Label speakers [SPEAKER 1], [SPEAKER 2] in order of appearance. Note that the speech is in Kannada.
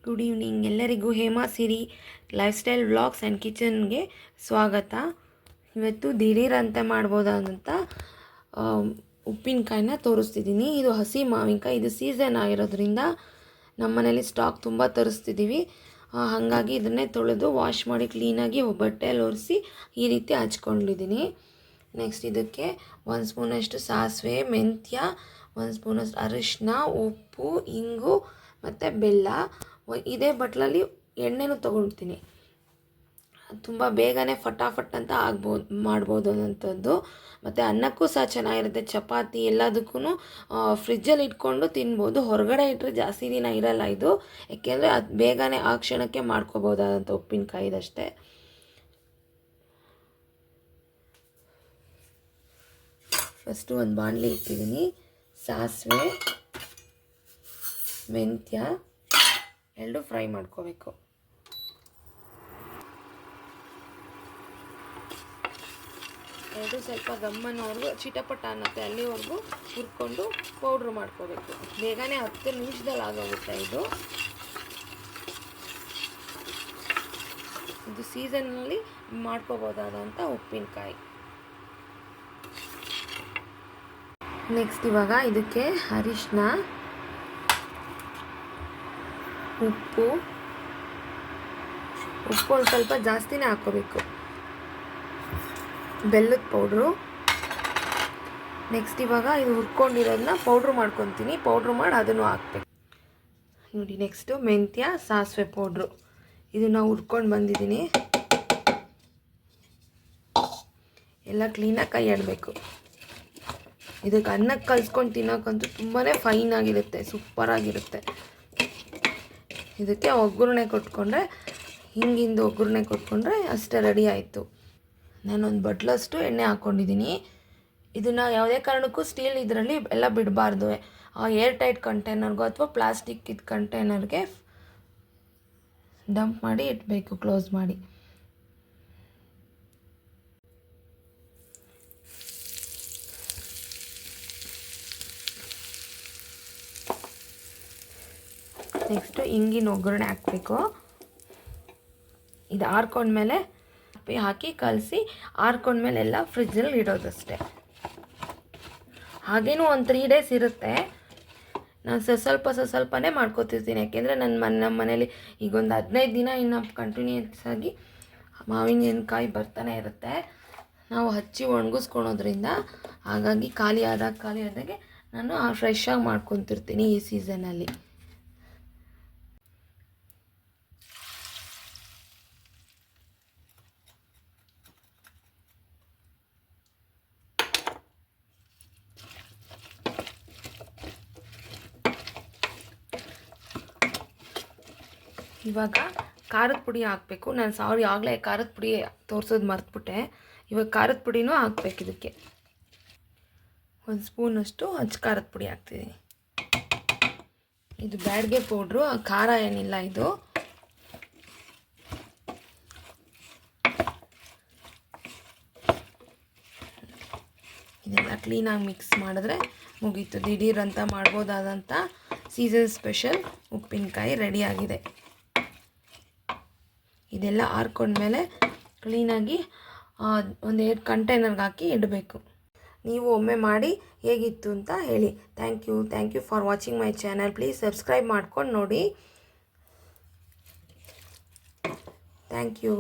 [SPEAKER 1] ಗುಡ್ ಈವ್ನಿಂಗ್ ಎಲ್ಲರಿಗೂ. ಹೇಮಾ ಸಿರಿ ಲೈಫ್ ಸ್ಟೈಲ್ ವ್ಲಾಗ್ಸ್ ಆ್ಯಂಡ್ ಕಿಚನ್ಗೆ ಸ್ವಾಗತ. ಇವತ್ತು ದಿಢೀರಂತೆ ಮಾಡ್ಬೋದಂತ ಉಪ್ಪಿನಕಾಯಿನ ತೋರಿಸ್ತಿದ್ದೀನಿ. ಇದು ಹಸಿ ಮಾವಿನಕಾಯಿ. ಇದು ಸೀಸನ್ ಆಗಿರೋದ್ರಿಂದ ನಮ್ಮ ಮನೇಲಿ ಸ್ಟಾಕ್ ತುಂಬ ತರಿಸ್ತಿದ್ದೀವಿ. ಹಾಗಾಗಿ ಇದನ್ನೇ ತೊಳೆದು ವಾಶ್ ಮಾಡಿ ಕ್ಲೀನಾಗಿ ಬಟ್ಟೆಯಲ್ಲಿ ಒರೆಸಿ ಈ ರೀತಿ ಹಚ್ಕೊಂಡಿದ್ದೀನಿ. ನೆಕ್ಸ್ಟ್ ಇದಕ್ಕೆ 1 ಸ್ಪೂನಷ್ಟು ಸಾಸಿವೆ, ಮೆಂತ್ಯ, 1 ಸ್ಪೂನಷ್ಟು ಅರಿಶಿನ, ಉಪ್ಪು, ಇಂಗು ಮತ್ತು ಬೆಲ್ಲ. ಇದೇ ಬಟ್ಲಲ್ಲಿ ಎಣ್ಣೆನೂ ತೊಗೊಳ್ತೀನಿ. ತುಂಬ ಬೇಗನೆ ಫಟಾಫಟ್ ಅಂತ ಮಾಡ್ಬೋದು ಅನ್ನೋಂಥದ್ದು. ಮತ್ತು ಅನ್ನಕ್ಕೂ ಸಹ ಚೆನ್ನಾಗಿರುತ್ತೆ. ಚಪಾತಿ ಎಲ್ಲದಕ್ಕೂ ಫ್ರಿಜ್ಜಲ್ಲಿ ಇಟ್ಕೊಂಡು ತಿನ್ಬೋದು. ಹೊರಗಡೆ ಇಟ್ಟರೆ ಜಾಸ್ತಿ ದಿನ ಇರಲ್ಲ ಇದು, ಏಕೆಂದರೆ ಅದು ಬೇಗನೆ ಆ ಕ್ಷಣಕ್ಕೆ ಮಾಡ್ಕೋಬೋದಾದಂಥ ಉಪ್ಪಿನಕಾಯಿ ಇದಷ್ಟೇ. ಫಸ್ಟು ಒಂದು ಬಾಣಲಿ ಇಟ್ಟಿದ್ದೀನಿ. ಸಾಸಿವೆ, ಮೆಂತ್ಯ ಎರಡು ಫ್ರೈ ಮಾಡ್ಕೋಬೇಕು. ಎರಡು ಸ್ವಲ್ಪ ಗಮ್ಮನವರೆಗೂ ಚಿಟಪಟ ಅನ್ನತ್ತೆ ಅಲ್ಲಿವರೆಗೂ ಹುರ್ಕೊಂಡು ಪೌಡ್ರ್ ಮಾಡ್ಕೋಬೇಕು. ಬೇಗನೆ 10 ನಿಮಿಷದಲ್ಲಿ ಆಗೋಗುತ್ತೆ ಇದು ಸೀಸನ್ನಲ್ಲಿ ಮಾಡ್ಕೋಬೋದಾದಂಥ ಉಪ್ಪಿನಕಾಯಿ. ನೆಕ್ಸ್ಟ್ ಇವಾಗ ಇದಕ್ಕೆ ಅರಿಶಿನ, ಉಪ್ಪು ಒಂದು ಸ್ವಲ್ಪ ಜಾಸ್ತಿನೇ ಹಾಕ್ಕೋಬೇಕು, ಬೆಲ್ಲದ ಪೌಡ್ರು. ನೆಕ್ಸ್ಟ್ ಇವಾಗ ಇದು ಹುರ್ಕೊಂಡಿರೋದನ್ನ ಪೌಡ್ರು ಮಾಡ್ಕೊತೀನಿ. ಪೌಡ್ರು ಮಾಡಿ ಅದನ್ನು ಹಾಕ್ಬೇಕು ನೋಡಿ. ನೆಕ್ಸ್ಟು ಮೆಂತ್ಯ, ಸಾಸಿವೆ ಪೌಡ್ರು ಇದನ್ನು ಹುರ್ಕೊಂಡು ಬಂದಿದ್ದೀನಿ. ಎಲ್ಲ ಕ್ಲೀನಾಗಿ ಕೈ ಆಡಬೇಕು. ಇದಕ್ಕೆ ಅನ್ನಕ್ಕೆ ಕಲಿಸ್ಕೊಂಡು ತಿನ್ನೋಕ್ಕಂತೂ ತುಂಬಾ ಫೈನಾಗಿರುತ್ತೆ, ಸೂಪರಾಗಿರುತ್ತೆ. ಇದಕ್ಕೆ ಒಗ್ಗರಣೆ ಕೊಟ್ಕೊಂಡ್ರೆ, ಹಿಂಗಿಂದು ಒಗ್ಗರಣೆ ಕೊಟ್ಕೊಂಡ್ರೆ ಅಷ್ಟೇ ರೆಡಿ ಆಯಿತು. ನಾನೊಂದು ಬಟ್ಲಷ್ಟು ಎಣ್ಣೆ ಹಾಕ್ಕೊಂಡಿದ್ದೀನಿ. ಇದನ್ನು ಯಾವುದೇ ಕಾರಣಕ್ಕೂ ಸ್ಟೀಲ್ ಇದರಲ್ಲಿ ಎಲ್ಲ ಬಿಡಬಾರ್ದು. ಏರ್ ಟೈಟ್ ಕಂಟೈನರ್ಗೋ ಅಥವಾ ಪ್ಲಾಸ್ಟಿಕ್ ಕಂಟೈನರ್ಗೆ ಡಂಪ್ ಮಾಡಿ ಇಡಬೇಕು, ಕ್ಲೋಸ್ ಮಾಡಿ. ನೆಕ್ಸ್ಟು ಇಂಗಿನ ಒಗ್ಗರಣೆ ಹಾಕಬೇಕು. ಇದು ಆರ್ಕೊಂಡ್ಮೇಲೆ ಹಾಕಿ ಕಲಸಿ ಆರ್ಕೊಂಡ್ಮೇಲೆ ಎಲ್ಲ ಫ್ರಿಜ್ಜಲ್ಲಿ ಇಡೋದಷ್ಟೇ. ಹಾಗೇನೂ ಒಂದು 3 ಡೇಸ್ ಇರುತ್ತೆ. ನಾನು ಸ್ವಲ್ಪನೇ ಮಾಡ್ಕೋತಿರ್ತೀನಿ, ಯಾಕೆಂದರೆ ನಮ್ಮ ಮನೇಲಿ ಈಗ ಒಂದು 15 ದಿನ ಇನ್ನು ಕಂಟಿನ್ಯೂಸ್ ಆಗಿ ಮಾವಿನಕಾಯಿ ಬರ್ತಾನೆ ಇರುತ್ತೆ. ನಾವು ಹಚ್ಚಿ ಒಣಗಿಸ್ಕೊಳೋದ್ರಿಂದ ಹಾಗಾಗಿ ಖಾಲಿ ಆದಾಗೆ ನಾನು ಫ್ರೆಶ್ ಆಗಿ ಮಾಡ್ಕೊತಿರ್ತೀನಿ ಈ ಸೀಸನಲ್ಲಿ. ಇವಾಗ ಖಾರದ ಪುಡಿ ಹಾಕಬೇಕು. ನಾನು ಆಗಲೇ ಖಾರದ ಪುಡಿ ತೋರಿಸೋದು ಮರೆತುಬಿಟ್ಟೆ. ಇವಾಗ ಖಾರದ ಪುಡಿನೂ ಹಾಕ್ಬೇಕು. ಇದಕ್ಕೆ 1 ಸ್ಪೂನಷ್ಟು ಖಾರದ ಪುಡಿ ಹಾಕ್ತಿದ್ದೀನಿ. ಇದು ಬ್ಯಾಡ್ಗೆ ಪೌಡ್ರು, ಖಾರ ಏನಿಲ್ಲ ಇದು. ಇದೆಲ್ಲ ಕ್ಲೀನಾಗಿ ಮಿಕ್ಸ್ ಮಾಡಿದ್ರೆ ಮುಗೀತು. ದಿಢೀರಂತ ಮಾಡ್ಬೋದಾದಂಥ ಸೀಸನ್ ಸ್ಪೆಷಲ್ ಉಪ್ಪಿನಕಾಯಿ ರೆಡಿಯಾಗಿದೆ. ಇದೆಲ್ಲ ಆರ್ಕೊಂಡ್ಮೇಲೆ ಕ್ಲೀನಾಗಿ ಒಂದು 2 ಕಂಟೈನರ್ಗೆ ಹಾಕಿ ಇಡಬೇಕು. ನೀವು ಒಮ್ಮೆ ಮಾಡಿ ಹೇಗಿತ್ತು ಅಂತ ಹೇಳಿ. Thank you for watching my channel. Please subscribe ಮಾಡ್ಕೊಂಡು ನೋಡಿ. Thank you.